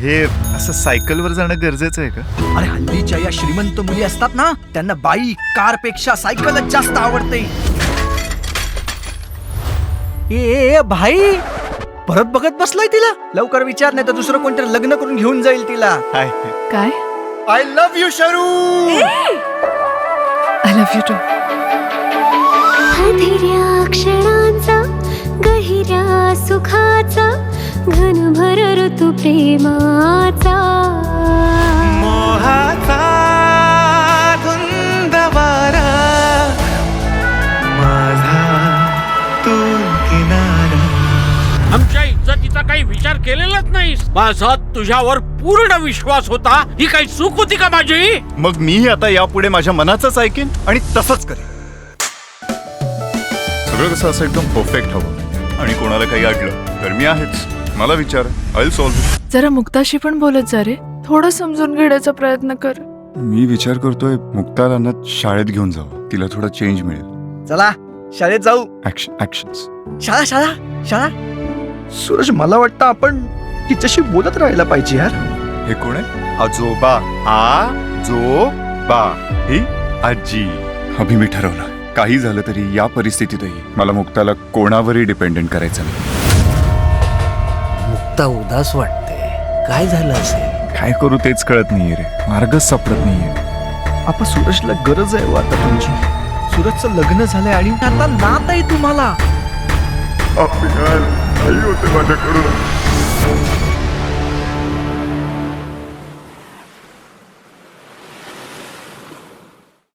हे असं सायकलवर जाणं गरजेचं आहे का? अरे हल्लीच्या या श्रीमंत मुली असतात ना, त्यांना बाईक कार पेक्षा सायकलच जास्त आवडते. ए भाई, परत बघत बसलाय तिला. लवकर विचार, नाही तर दुसरं कोणतरी लग्न करून घेऊन जाईल तिला. काय? I love you Sharu. I love you too. हधिऱ्या क्षणांचा गहिऱ्या सुखाचा घनभर ऋतू प्रेमाचा मोहाचा धुंद वारा माझा तू किनारा. आमच्या इज्जतीचा काही विचार केलेलाच नाहीस. माझा तुझ्यावर पूर्ण विश्वास होता. ही काही चूक होती का माझी? मग मीही आता यापुढे माझ्या मनाचंच ऐकेन आणि तसंच करेन. सगळं कसं असं एकदम परफेक्ट हवं आणि कोणाला काही अडलं तर मी आहेच. मला विचार, आय विल सॉल्व्ह. जरा मुक्ताशी पण बोलत जा रे. थोडं समजून घेण्याचा प्रयत्न कर. मी विचार करतोय मुक्ताला शाळेत घेऊन जावं. तिला थोडा चेंज मिळेल. चला शाळेत जाऊ. ऍक्शन्स. शाळा शाळा शाळा. सूरज, मला वाटतं आपण तिच्याशी बोलत राहायला पाहिजे यार. हे कोण आहे? आजोबा. आजोबा ही आजी. अभि मी ठरवलं, काही झालं तरी या परिस्थितीतही मला मुक्ताला कोणावरही डिपेंडेंट करायचं नाही. मुक्ता उदास वाटते. काय झालं असेल? काय करू तेच कळत नाहीये रे. मार्गच सापडत नाहीये. आपण सूरजला गरज आहे आता तुमची. सूरजचं लग्न झालंय आणि आता नात आहे तुम्हाला. होते माझ्याकडून.